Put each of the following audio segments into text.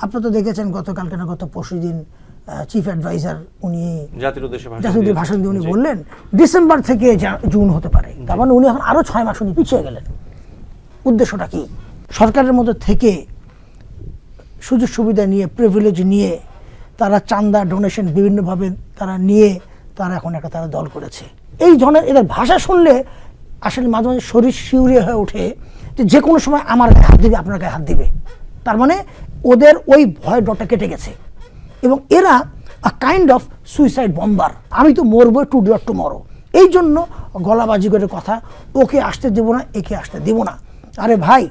আপনারা তো দেখেছেন গতকালকে না গত পরশুদিন চিফ অ্যাডভাইজার উনি জাতির ভাষণ দিয়ে উনি বললেন ডিসেম্বর থেকে জুন হতে পারে। তার মানে উনি এখন আরো 6 মাস উনি পিছিয়ে গেলেন। উদ্দেশ্যটা কি? সরকারের মধ্যে থেকে সুযোগ সুবিধা নিয়ে প্রিভিলেজ নিয়ে তারা চাঁদা ডোনেশন বিভিন্নভাবে তারা নিয়ে তারা এখন একটা তারা দল করেছে। এই ধরনের এদের ভাষা শুনলে আসলে মাঝে মাঝে শরীর শিউরে হয়ে ওঠে যে কোনো সময় আমার গায়ে হাত দিবে, আপনার গায়ে হাত দিবে। তার মানে ওদের ওই ভয় ডটা কেটে গেছে এবং এরা কাইন্ড অফ সুইসাইড বম্বার। আমি তো মরবো, টু ডট টু মরো। এই জন্য গলাবাজি করে কথা, ওকে আসতে দেবো না, একে আসতে দেবো না। আরে ভাই,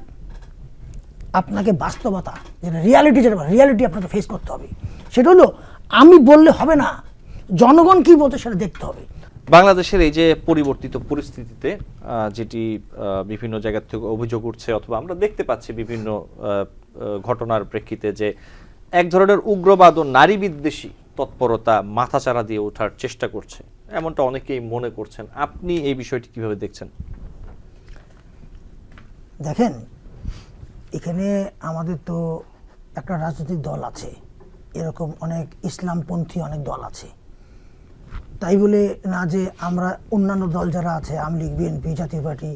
আপনাকে বাস্তবতা যেটা রিয়ালিটি আপনাকে ফেস করতে হবে। সেটা হলো আমি বললে হবে না, জনগণ কি বলতে সেটা দেখতে হবে। বাংলাদেশের এই যে পরিবর্তিত পরিস্থিতিতে যেটি বিভিন্ন জায়গা থেকে অভিযোগ উঠছে অথবা আমরা দেখতে পাচ্ছি বিভিন্ন ঘটনার প্রেক্ষিতে যে এক ধরনের উগ্রবাদ ও নারী বিদ্বেষী তৎপরতা মাথাচাড়া দিয়ে ওঠার চেষ্টা করছে, এমনটা অনেকেই মনে করছেন। আপনি এই বিষয়টি কিভাবে দেখছেন? দেখেন, এখানে আমাদের তো একটা রাজনৈতিক দল আছে, এরকম অনেক ইসলামপন্থী অনেক দল আছে। তাই বলে না যে আমরা অন্যান্য দল যারা আছে, আওয়ামী লীগ, বিএনপি, জাতীয় পার্টি,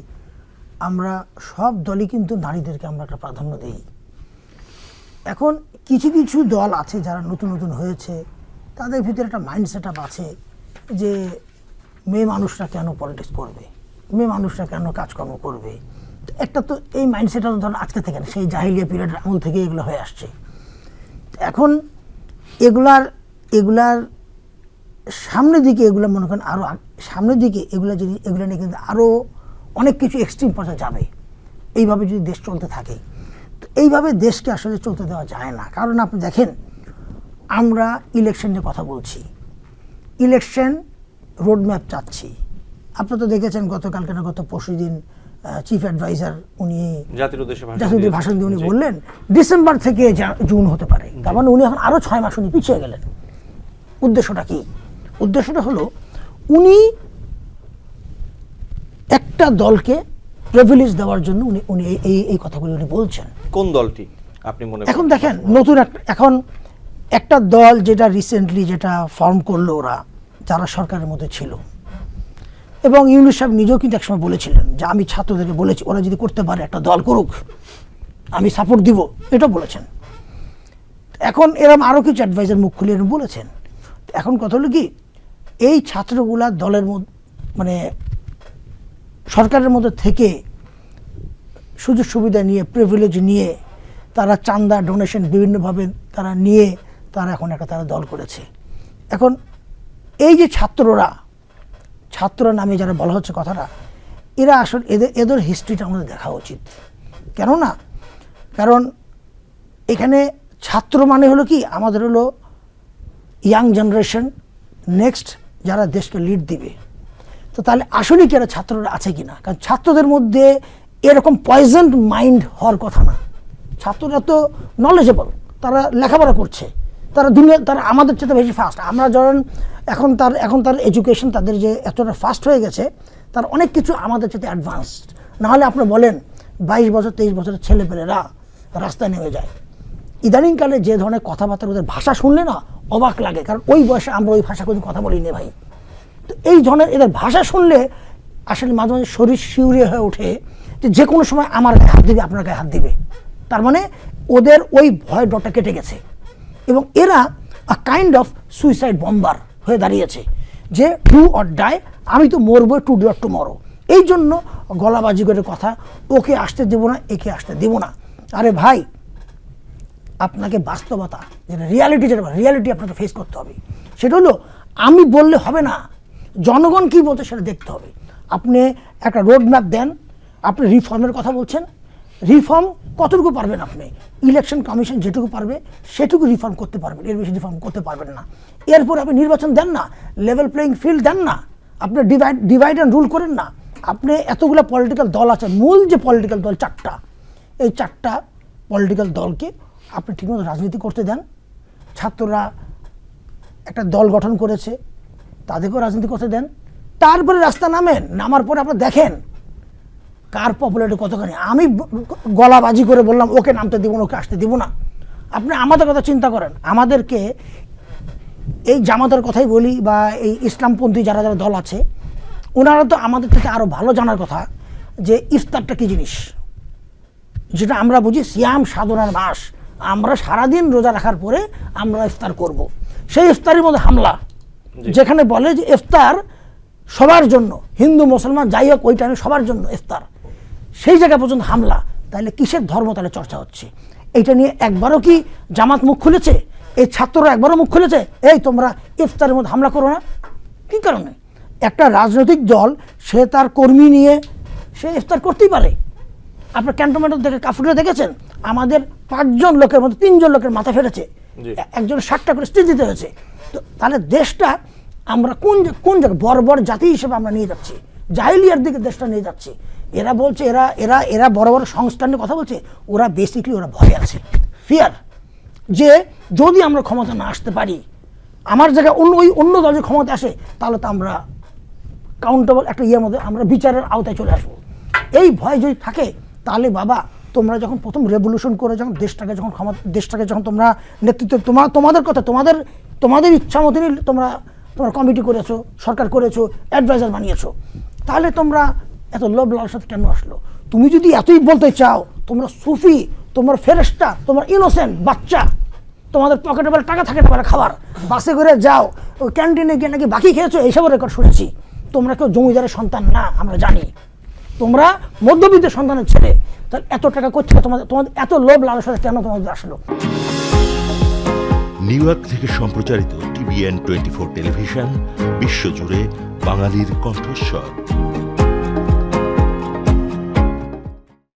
আমরা সব দলই কিন্তু নারীদেরকে আমরা একটা প্রাধান্য দিই। এখন কিছু কিছু দল আছে যারা নতুন নতুন হয়েছে, তাদের ভিতরে একটা মাইন্ড সেট আপ আছে যে মেয়ে মানুষরা কেন পলিটিক্স করবে, মেয়ে মানুষরা কেন কাজকর্ম করবে। একটা তো এই মাইন্ড সেট আপ ধরেন আজকে থেকে না, সেই জাহিলিয়া পিরিয়ডের আমল থেকে এগুলো হয়ে আসছে। এখন এগুলার সামনের দিকে এগুলো মনে করেন আরও সামনের দিকে এগুলো নিয়ে কিন্তু আরও অনেক কিছু এক্সট্রিম পর্যায়ে যাবে। এইভাবে যদি দেশ চলতে থাকে, তো এইভাবে দেশকে আসলে চলতে দেওয়া যায় না। কারণ আপনি দেখেন, আমরা ইলেকশন নিয়ে কথা বলছি, ইলেকশন রোডম্যাপ চাচ্ছি। আপনারা তো দেখেছেন গতকালকে না গত পরশুদিন চিফ অ্যাডভাইজার উনি জাতির ভাষণ দিয়ে উনি বললেন ডিসেম্বর থেকে জুন হতে পারে। তার মানে উনি এখন আরো 6 মাস উনি পিছিয়ে গেলেন। উদ্দেশ্যটা কি? উদ্দেশ্যটা হলো উনি একটা দলকে প্রিভিলেজ দেওয়ার জন্য উনি এই কথাগুলো উনি বলছেন। কোন দলটি আপনি মনে করেন? এখন দেখেন, নতুন একটা দল যেটা রিসেন্টলি যেটা ফর্ম করলো ওরা, যারা সরকারের মধ্যে ছিল, এবং ইউনূস সাহেব নিজেও কিন্তু একসময় বলেছিলেন যে আমি ছাত্রদেরকে বলেছি ওরা যদি করতে পারে একটা দল করুক, আমি সাপোর্ট দিব, এটা বলেছেন। এখন এরকম আরও কিছু অ্যাডভাইজার মুখ খুলে বলেছেন। এখন কথা হলো কি, এই ছাত্রগুলা দলের মধ্যে মানে সরকারের মধ্যে থেকে সুযোগ সুবিধা নিয়ে প্রিভিলেজ নিয়ে তারা চাঁদা ডোনেশন বিভিন্নভাবে তারা নিয়ে তারা এখন একটা তারা দল করেছে। এখন এই যে ছাত্ররা নামে যারা বলা হচ্ছে কথাটা, এরা আসলে এদের হিস্ট্রিটা আমাদের দেখা উচিত। কারণ এখানে ছাত্র মানে হলো কি, আমাদের হলো ইয়াং জেনারেশন, নেক্সট যারা দেশকে লিড দিবে। তো তাহলে আসলে কি এরা ছাত্ররা আছে কিনা? কারণ ছাত্রদের মধ্যে এরকম পয়জন্ড মাইন্ড হওয়ার কথা না। ছাত্ররা তো নলেজেবল, তারা লেখাপড়া করছে, তারা আমাদের চেয়ে বেশি ফাস্ট। আমরা যখন এখন তার এডুকেশন তাদের যে এতটা ফাস্ট হয়ে গেছে, তার অনেক কিছু আমাদের চেয়ে অ্যাডভান্সড। নাহলে আপনি বলেন 22 বছর 23 বছরের ছেলেপেলেরা রাস্তায় নেমে যায়। ইদানিংকালে যে ধরনের কথাবার্তা, ওদের ভাষা শুনলে না অবাক লাগে, কারণ ওই বয়সে আমরা ওই ভাষা কোনো কথা বলি না ভাই। তো এই ধরনের এদের ভাষা শুনলে আসলে মাঝে মাঝে শরীর শিউরে হয়ে ওঠে যে কোনো সময় আমার গায়ে হাত দিবে, আপনার গায়ে হাত দিবে। তার মানে ওদের ওই ভয় ডটা কেটে গেছে এবং এরা কাইন্ড অফ সুইসাইড বম্বার হয়ে দাঁড়িয়েছে যে ডু অর ডাই, আমি তো মরবো, টু ডট টু মরো। এই জন্য গলাবাজি করে কথা, ওকে আসতে দেবো না, একে আসতে দেবো না। আরে ভাই, আপনাকে বাস্তবতা যেটা রিয়ালিটি আপনাকে ফেস করতে হবে। সেটা হলো আমি বললে হবে না, জনগণ কি বলতে সেটা দেখতে হবে। আপনি একটা রোড ম্যাপ দেন, আপনি রিফর্মের কথা বলছেন, রিফর্ম কতটুকু পারবেন? আপনি ইলেকশন কমিশন যেটুকু পারবে সেটুকু রিফর্ম করতে পারবেন, এর বেশি রিফর্ম করতে পারবেন না। এরপর আপনি নির্বাচন দেন না, লেভেল প্লেয়িং ফিল্ড দেন না, আপনি ডিভাইড অ্যান্ড রুল করেন না। আপনি এতগুলো পলিটিক্যাল দল আছে, মূল যে পলিটিক্যাল দল 4টা, এই 4টা পলিটিক্যাল দলকে আপনি ঠিকমতো রাজনীতি করতে দেন। ছাত্ররা একটা দল গঠন করেছে, তাদেরকেও রাজনীতি করতে দেন। তারপরে রাস্তা নামার পরে আপনি দেখেন কার পপুলারিটি কতখানি। আমি গলাবাজি করে বললাম ওকে নামতে দিব না, ওকে আসতে দিব না, আপনি আমাদের কথা চিন্তা করেন, আমাদেরকে এই জামাতের কথাই বলি বা এই ইসলামপন্থী যারা যারা দল আছে, ওনারা তো আমাদের থেকে আরও ভালো জানার কথা যে ইফতারটা কী জিনিস। যেটা আমরা বুঝি সিয়াম সাধনার মাস, আমরা সারাদিন রোজা রাখার পরে আমরা ইফতার করব। সেই ইফতারের মধ্যে হামলা, যেখানে বলে যে ইফতার সবার জন্য, হিন্দু মুসলমান যাই হোক ওই টাইমে সবার জন্য ইফতার, সেই জায়গা পর্যন্ত হামলা। তাহলে কিসের ধর্ম তাহলে চর্চা হচ্ছে? এইটা নিয়ে একবারও কি জামাত মুখ খুলেছে? এই ছাত্ররা একবারও মুখ খুলেছে এই তোমরা ইফতারের মধ্যে হামলা করো না? কী কারণে? একটা রাজনৈতিক দল সে তার কর্মী নিয়ে সে ইফতার করতেই পারে। আপনার ক্যান্টনমেন্ট দেখে কাফুরে দেখেছেন, আমাদের 5 জন লোকের মধ্যে 3 জন লোকের মাথা ফেটেছে, একজন 60টা করে স্টিচ দিতে হয়েছে। তো তাহলে দেশটা আমরা কোন জায়গায় বর্বর জাতি হিসেবে আমরা নিয়ে যাচ্ছি, জাহিলিয়ার দিকে দেশটা নিয়ে যাচ্ছি। এরা বলছে এরা বড় বড় সংস্থান নিয়ে কথা বলছে, ওরা বেসিকলি ওরা ভয় আছে, ফিয়ার, যে যদি আমরা ক্ষমতা না আসতে পারি, আমার জায়গায় অন্য দল যে ক্ষমতা আসে, তাহলে তো আমরা কাউন্টেবল একটা ইয়ের মধ্যে আমরা বিচারের আওতায় চলে আসবো। এই ভয় যদি থাকে, তাহলে বাবা তোমরা যখন প্রথম রেভলিউশন করে যখন দেশটাকে যখন তোমরা নেতৃত্ব তোমাদের কথা তোমাদের ইচ্ছা মতনই তোমরা কমিটি করেছো, সরকার করেছো, অ্যাডভাইজার বানিয়েছো, তাহলে তোমরা এত লোভ লালসাতে কেন আসলো? তুমি যদি এতই বলতে চাও তোমরা সুফি, তোমার ফেরেশতা, তোমার ইনোসেন্ট বাচ্চা, তোমাদের পকেটে বলে টাকা থাকে না খাবার, বাসে করে যাও, ওই ক্যান্টিনে গিয়ে নাকি বাকি খেয়েছো, এইসবের রেকর্ড শুনেছি। তোমরা কেউ জমিদারের সন্তান না, আমরা জানি তোমরা মধ্যবিত্তের সন্তানের ছেলে। তাহলে এত টাকা করছে তোমাদের এত লোভ লালসা কেন তোমাদের আসলো? নিউ ইয়র্ক থেকে সম্প্রচারিত TVN 24 টেলিভিশন বিশ্বজুড়ে বাঙালির কণ্ঠস্বর।